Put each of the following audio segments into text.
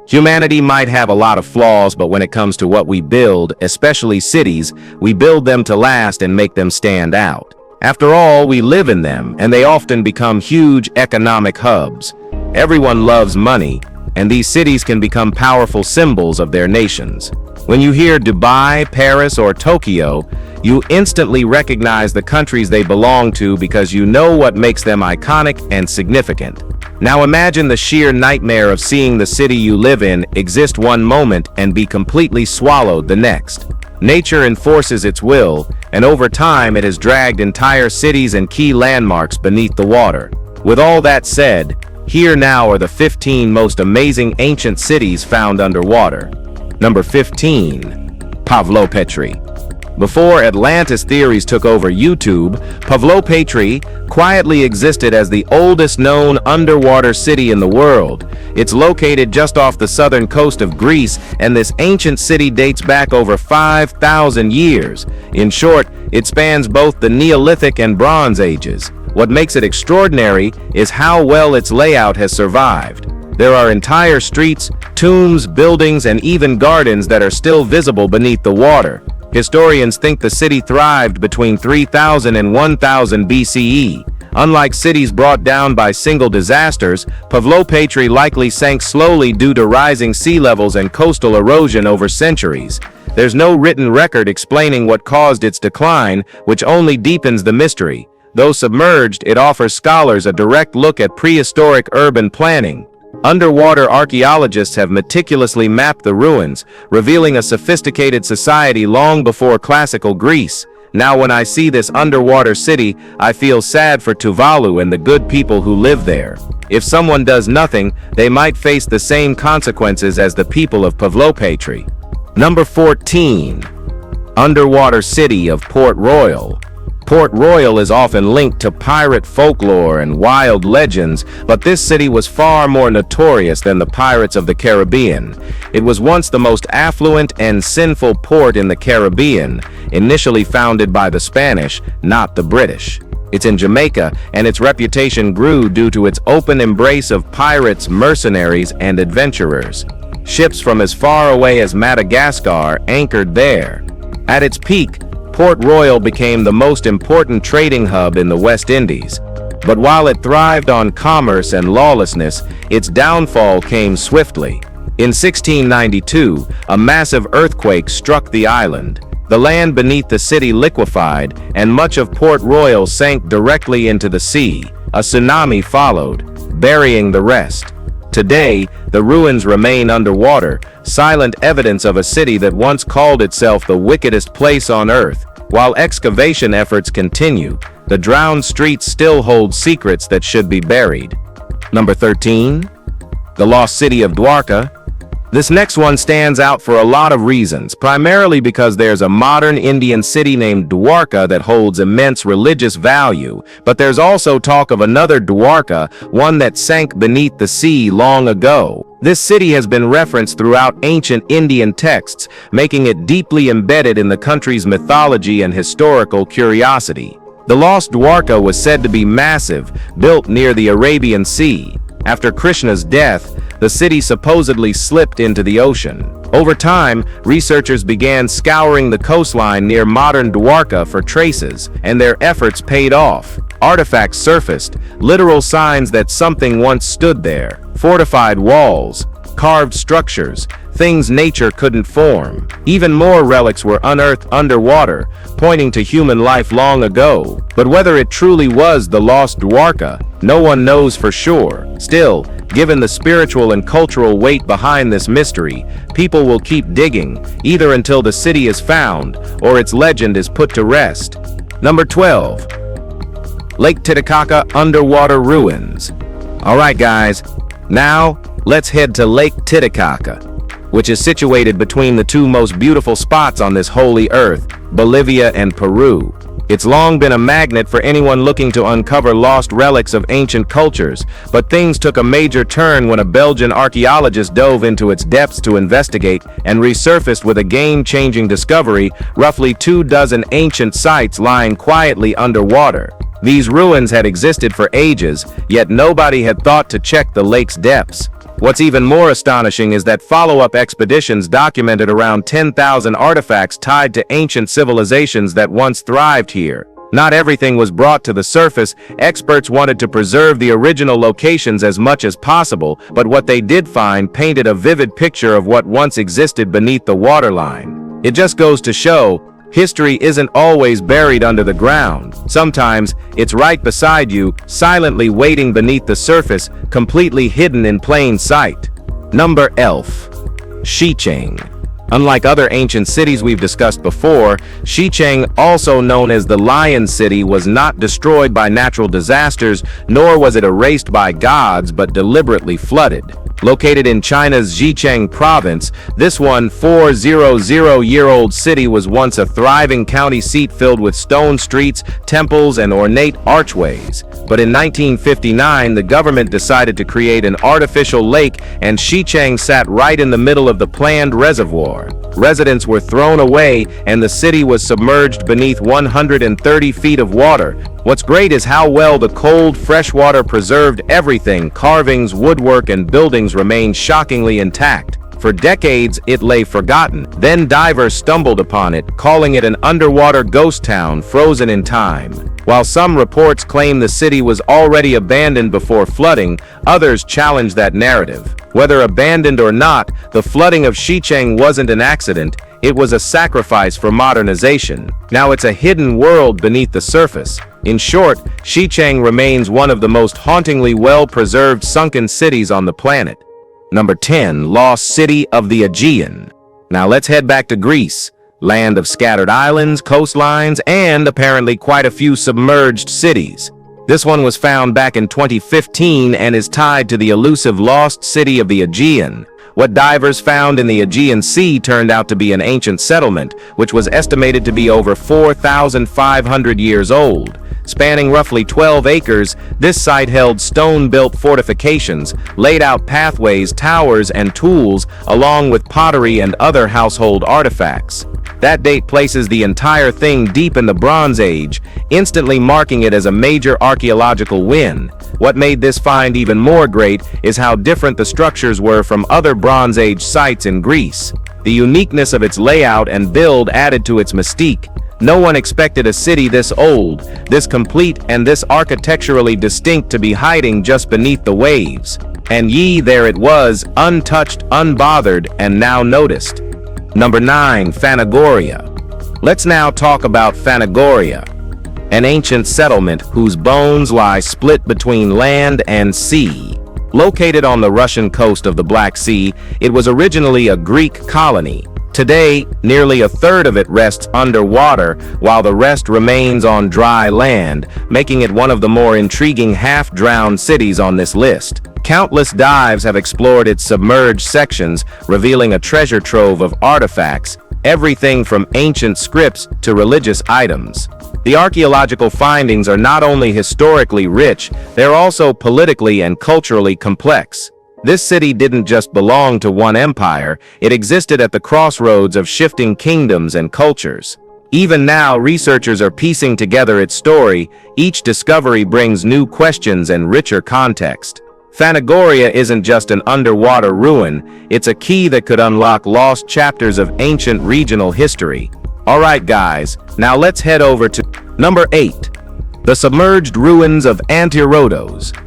Humanity might have a lot of flaws, but when it comes to what we build, especially cities, we build them to last and make them stand out. After all, we live in them, and they often become huge economic hubs. Everyone loves money, and these cities can become powerful symbols of their nations. When you hear Dubai, Paris, or Tokyo, you instantly recognize the countries they belong to because you know what makes them iconic and significant. Now imagine the sheer nightmare of seeing the city you live in exist one moment and be completely swallowed the next. Nature enforces its will, and over time it has dragged entire cities and key landmarks beneath the water. With all that said, here now are the 15 most amazing ancient cities found underwater. Number 15. Pavlopetri. Before Atlantis theories took over YouTube, Pavlopetri quietly existed as the oldest known underwater city in the world. It's located just off the southern coast of Greece, and this ancient city dates back over 5,000 years. In short, it spans both the Neolithic and Bronze Ages. What makes it extraordinary is how well its layout has survived. There are entire streets, tombs, buildings, and even gardens that are still visible beneath the water. Historians think the city thrived between 3000 and 1000 BCE. Unlike cities brought down by single disasters, Pavlopetri likely sank slowly due to rising sea levels and coastal erosion over centuries. There's no written record explaining what caused its decline, which only deepens the mystery. Though submerged, it offers scholars a direct look at prehistoric urban planning. Underwater archaeologists have meticulously mapped the ruins, revealing a sophisticated society long before classical Greece. Now when I see this underwater city, I feel sad for Tuvalu and the good people who live there. If someone does nothing, they might face the same consequences as the people of Pavlopetri. Number 14. Underwater city of Port Royal. Port Royal is often linked to pirate folklore and wild legends, but this city was far more notorious than the pirates of the Caribbean. It was once the most affluent and sinful port in the Caribbean, initially founded by the Spanish, not the British. It's in Jamaica, and its reputation grew due to its open embrace of pirates, mercenaries, and adventurers. Ships from as far away as Madagascar anchored there. At its peak, Port Royal became the most important trading hub in the West Indies. But while it thrived on commerce and lawlessness, its downfall came swiftly. In 1692, a massive earthquake struck the island. The land beneath the city liquefied, and much of Port Royal sank directly into the sea. A tsunami followed, burying the rest. Today, the ruins remain underwater, silent evidence of a city that once called itself the wickedest place on earth. While excavation efforts continue, the drowned streets still hold secrets that should be buried. Number 13. The lost city of Dwarka. This next one stands out for a lot of reasons, primarily because there's a modern Indian city named Dwarka that holds immense religious value, but there's also talk of another Dwarka, one that sank beneath the sea long ago. This city has been referenced throughout ancient Indian texts, making it deeply embedded in the country's mythology and historical curiosity. The lost Dwarka was said to be massive, built near the Arabian Sea. After Krishna's death, the city supposedly slipped into the ocean. Over time, researchers began scouring the coastline near modern Dwarka for traces, and their efforts paid off. Artifacts surfaced, literal signs that something once stood there. Fortified walls, carved structures, things nature couldn't form. Even more relics were unearthed underwater, pointing to human life long ago. But whether it truly was the lost Dwarka, no one knows for sure. Still, given the spiritual and cultural weight behind this mystery, people will keep digging, either until the city is found or its legend is put to rest. Number 12. Lake Titicaca underwater ruins. Alright guys, now let's head to Lake Titicaca, which is situated between the two most beautiful spots on this holy earth, Bolivia and Peru. It's long been a magnet for anyone looking to uncover lost relics of ancient cultures, but things took a major turn when a Belgian archaeologist dove into its depths to investigate and resurfaced with a game-changing discovery: roughly 24 ancient sites lying quietly underwater. These ruins had existed for ages, yet nobody had thought to check the lake's depths. What's even more astonishing is that follow-up expeditions documented around 10,000 artifacts tied to ancient civilizations that once thrived here. Not everything was brought to the surface. Experts wanted to preserve the original locations as much as possible, but what they did find painted a vivid picture of what once existed beneath the waterline. It just goes to show, history isn't always buried under the ground. Sometimes, it's right beside you, silently waiting beneath the surface, completely hidden in plain sight. Number 11. Shicheng. Unlike other ancient cities we've discussed before, Shicheng, also known as the Lion City, was not destroyed by natural disasters, nor was it erased by gods, but deliberately flooded. Located in China's Shicheng province, this 400-year-old city was once a thriving county seat filled with stone streets, temples, and ornate archways. But in 1959, the government decided to create an artificial lake, and Shicheng sat right in the middle of the planned reservoir. Residents were thrown away, and the city was submerged beneath 130 feet of water. What's great is how well the cold, fresh water preserved everything. Carvings, woodwork, and buildings remained shockingly intact. For decades, it lay forgotten. Then divers stumbled upon it, calling it an underwater ghost town frozen in time. While some reports claim the city was already abandoned before flooding, others challenge that narrative. Whether abandoned or not, the flooding of Shicheng wasn't an accident. It was a sacrifice for modernization. Now it's a hidden world beneath the surface. In short, Shicheng remains one of the most hauntingly well-preserved sunken cities on the planet. Number 10. Lost City of the Aegean. Now let's head back to Greece, land of scattered islands, coastlines, and apparently quite a few submerged cities. This one was found back in 2015 and is tied to the elusive lost city of the Aegean. What divers found in the Aegean Sea turned out to be an ancient settlement, which was estimated to be over 4,500 years old. Spanning roughly 12 acres, this site held stone-built fortifications, laid-out pathways, towers, and tools, along with pottery and other household artifacts. That date places the entire thing deep in the Bronze Age, instantly marking it as a major archaeological win. What made this find even more great is how different the structures were from other Bronze Age sites in Greece. The uniqueness of its layout and build added to its mystique. No one expected a city this old, this complete, and this architecturally distinct to be hiding just beneath the waves. And there it was, untouched, unbothered, and now noticed. Number 9. Phanagoria. Let's now talk about Phanagoria, an ancient settlement whose bones lie split between land and sea. Located on the Russian coast of the Black Sea, it was originally a Greek colony. Today, nearly a third of it rests underwater, while the rest remains on dry land, making it one of the more intriguing half-drowned cities on this list. Countless dives have explored its submerged sections, revealing a treasure trove of artifacts, everything from ancient scripts to religious items. The archaeological findings are not only historically rich, they're also politically and culturally complex. This city didn't just belong to one empire, it existed at the crossroads of shifting kingdoms and cultures. Even now, researchers are piecing together its story. Each discovery brings new questions and richer context. Phanagoria isn't just an underwater ruin, it's a key that could unlock lost chapters of ancient regional history. Alright guys, now let's head over to number 8. The submerged ruins of Antirhodos.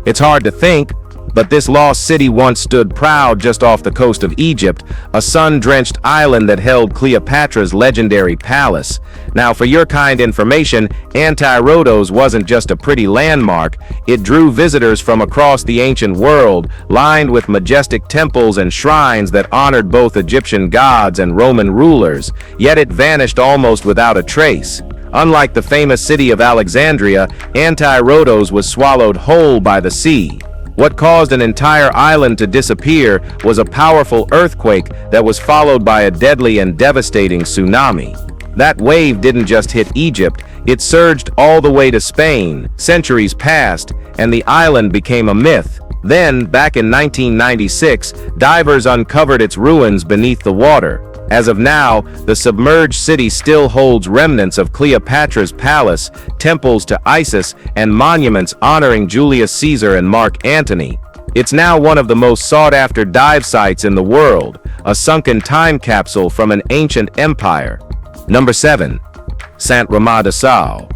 It's hard to think, but this lost city once stood proud just off the coast of Egypt, a sun-drenched island that held Cleopatra's legendary palace. Now, for your kind information, Antirhodos wasn't just a pretty landmark, it drew visitors from across the ancient world, lined with majestic temples and shrines that honored both Egyptian gods and Roman rulers, yet it vanished almost without a trace. Unlike the famous city of Alexandria, Antirhodos was swallowed whole by the sea. What caused an entire island to disappear was a powerful earthquake that was followed by a deadly and devastating tsunami. That wave didn't just hit Egypt, it surged all the way to Spain. Centuries passed, and the island became a myth. Then, back in 1996, divers uncovered its ruins beneath the water. As of now, the submerged city still holds remnants of Cleopatra's palace, temples to Isis, and monuments honoring Julius Caesar and Mark Antony. It's now one of the most sought-after dive sites in the world, a sunken time capsule from an ancient empire. Number 7. Saint-Romain-de-Sau.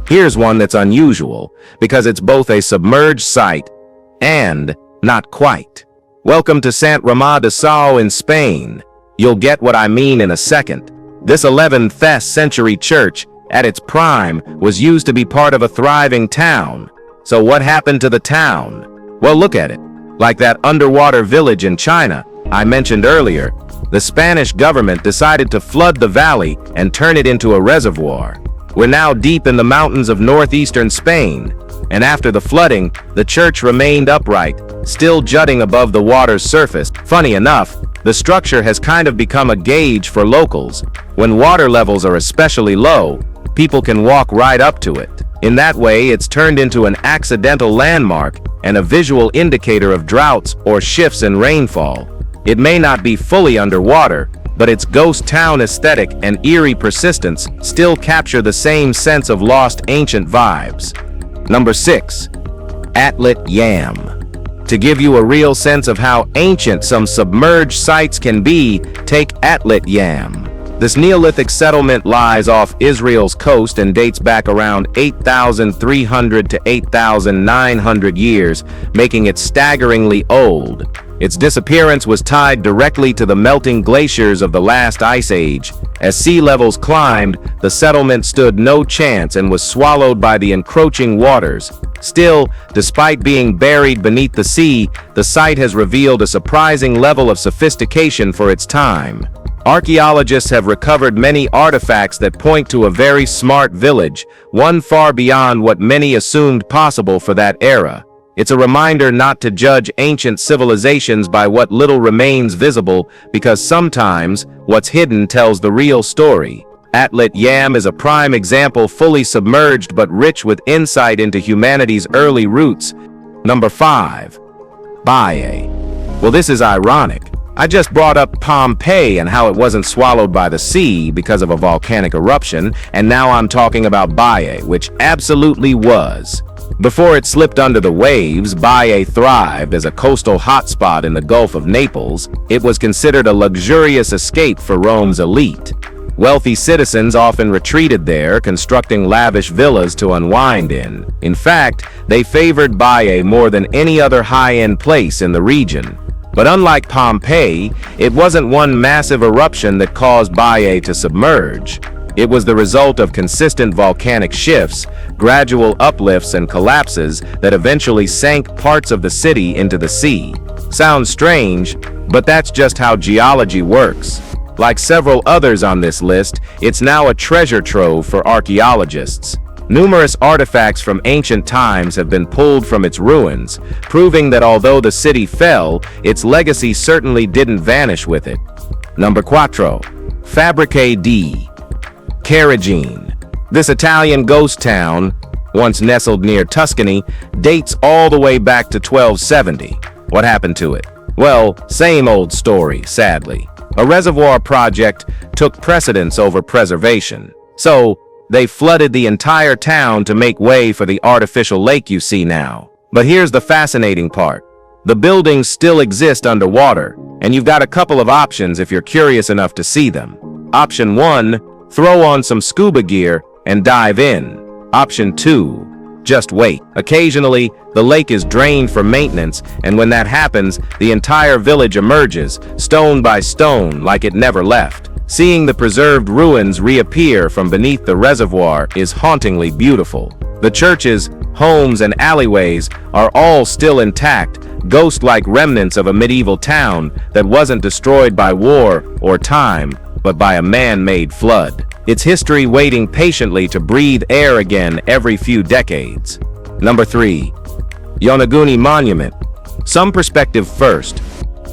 Here's one that's unusual, because it's both a submerged site and not quite. Welcome to Saint-Romain-de-Sau in Spain. You'll get what I mean in a second. This 11th century church, at its prime, was used to be part of a thriving town. So what happened to the town? Well, look at it. Like that underwater village in China I mentioned earlier, the Spanish government decided to flood the valley and turn it into a reservoir. We're now deep in the mountains of northeastern Spain, and after the flooding, the church remained upright, still jutting above the water's surface. Funny enough, the structure has kind of become a gauge for locals. When water levels are especially low, people can walk right up to it. In that way, it's turned into an accidental landmark and a visual indicator of droughts or shifts in rainfall. It may not be fully underwater, but its ghost town aesthetic and eerie persistence still capture the same sense of lost ancient vibes. Number 6. Atlit-Yam. To give you a real sense of how ancient some submerged sites can be, take Atlit-Yam. This Neolithic settlement lies off Israel's coast and dates back around 8,300 to 8,900 years, making it staggeringly old. Its disappearance was tied directly to the melting glaciers of the last ice age. As sea levels climbed, the settlement stood no chance and was swallowed by the encroaching waters. Still, despite being buried beneath the sea, the site has revealed a surprising level of sophistication for its time. Archaeologists have recovered many artifacts that point to a very smart village, one far beyond what many assumed possible for that era. It's a reminder not to judge ancient civilizations by what little remains visible, because sometimes what's hidden tells the real story. Atlit-Yam is a prime example, fully submerged but rich with insight into humanity's early roots. Number 5. Baiae. Well, this is ironic. I just brought up Pompeii and how it wasn't swallowed by the sea because of a volcanic eruption, and now I'm talking about Baiae, which absolutely was. Before it slipped under the waves, Baiae thrived as a coastal hotspot in the Gulf of Naples. It was considered a luxurious escape for Rome's elite. Wealthy citizens often retreated there, constructing lavish villas to unwind in. In fact, they favored Baiae more than any other high-end place in the region. But unlike Pompeii, it wasn't one massive eruption that caused Baiae to submerge. It was the result of consistent volcanic shifts, gradual uplifts and collapses that eventually sank parts of the city into the sea. Sounds strange, but that's just how geology works. Like several others on this list, it's now a treasure trove for archaeologists. Numerous artifacts from ancient times have been pulled from its ruins, proving that although the city fell, its legacy certainly didn't vanish with it. Number 4. Fabbriche di Carrigene. This Italian ghost town, once nestled near Tuscany, dates all the way back to 1270. What happened to it? Well, same old story, sadly. A reservoir project took precedence over preservation. So, they flooded the entire town to make way for the artificial lake you see now. But here's the fascinating part. The buildings still exist underwater, and you've got a couple of options if you're curious enough to see them. Option 1, throw on some scuba gear and dive in. Option 2, just wait. Occasionally, the lake is drained for maintenance, and when that happens, the entire village emerges, stone by stone, like it never left. Seeing the preserved ruins reappear from beneath the reservoir is hauntingly beautiful. The churches, homes, and alleyways are all still intact, ghost-like remnants of a medieval town that wasn't destroyed by war or time, but by a man-made flood. Its history waiting patiently to breathe air again every few decades. Number 3. Yonaguni Monument. Some perspective first.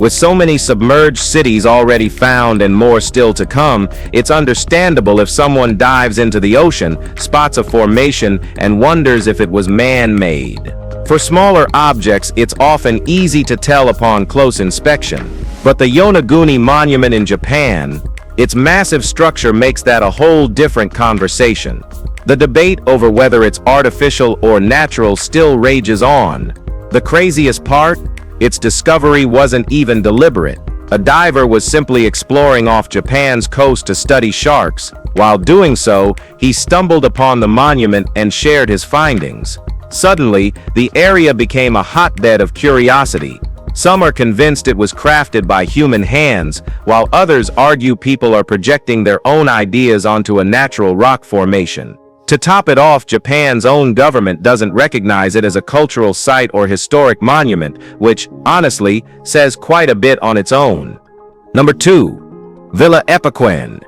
With so many submerged cities already found and more still to come, it's understandable if someone dives into the ocean, spots a formation, and wonders if it was man-made. For smaller objects, it's often easy to tell upon close inspection. But the Yonaguni Monument in Japan, its massive structure makes that a whole different conversation. The debate over whether it's artificial or natural still rages on. The craziest part? Its discovery wasn't even deliberate. A diver was simply exploring off Japan's coast to study sharks. While doing so, he stumbled upon the monument and shared his findings. Suddenly, the area became a hotbed of curiosity. Some are convinced it was crafted by human hands, while others argue people are projecting their own ideas onto a natural rock formation. To top it off, Japan's own government doesn't recognize it as a cultural site or historic monument, which, honestly, says quite a bit on its own. Number 2. Villa Epiquen.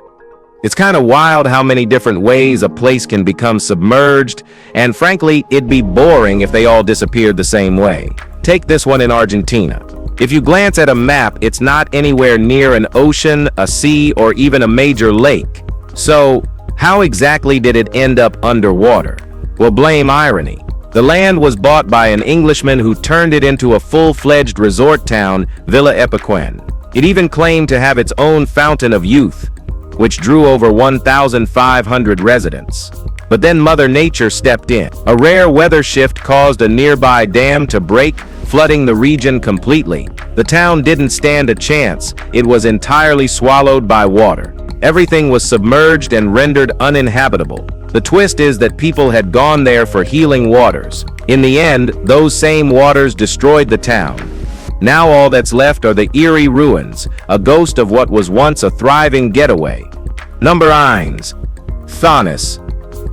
It's kind of wild how many different ways a place can become submerged, and frankly, it'd be boring if they all disappeared the same way. Take this one in Argentina. If you glance at a map, it's not anywhere near an ocean, a sea, or even a major lake. So, how exactly did it end up underwater? Well, blame irony. The land was bought by an Englishman who turned it into a full-fledged resort town, Villa Epiquen. It even claimed to have its own fountain of youth, which drew over 1,500 residents. But then Mother Nature stepped in. A rare weather shift caused a nearby dam to break, flooding the region completely. The town didn't stand a chance. It was entirely swallowed by water. Everything was submerged and rendered uninhabitable. The twist is that people had gone there for healing waters. In the end, those same waters destroyed the town. Now all that's left are the eerie ruins, a ghost of what was once a thriving getaway. Number 9. Thonis,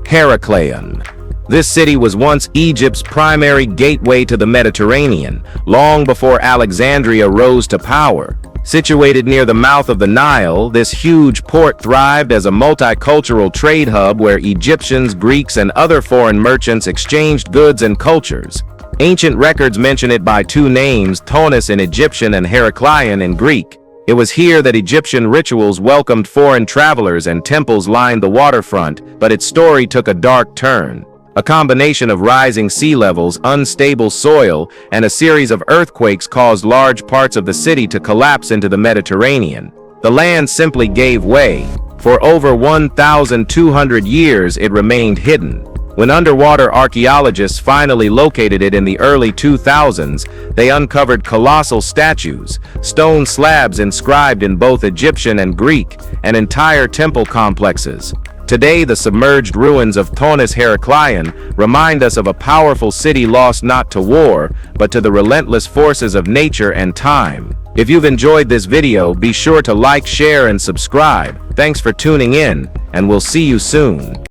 Heracleion. This city was once Egypt's primary gateway to the Mediterranean, long before Alexandria rose to power. Situated near the mouth of the Nile, this huge port thrived as a multicultural trade hub where Egyptians, Greeks, and other foreign merchants exchanged goods and cultures. Ancient records mention it by two names, Thonis in Egyptian and Heracleion in Greek. It was here that Egyptian rituals welcomed foreign travelers and temples lined the waterfront, but its story took a dark turn. A combination of rising sea levels, unstable soil, and a series of earthquakes caused large parts of the city to collapse into the Mediterranean. The land simply gave way. For over 1,200 years, it remained hidden. When underwater archaeologists finally located it in the early 2000s, they uncovered colossal statues, stone slabs inscribed in both Egyptian and Greek, and entire temple complexes. Today, the submerged ruins of Thonis Heracleion remind us of a powerful city lost not to war, but to the relentless forces of nature and time. If you've enjoyed this video, be sure to like, share, and subscribe. Thanks for tuning in, and we'll see you soon.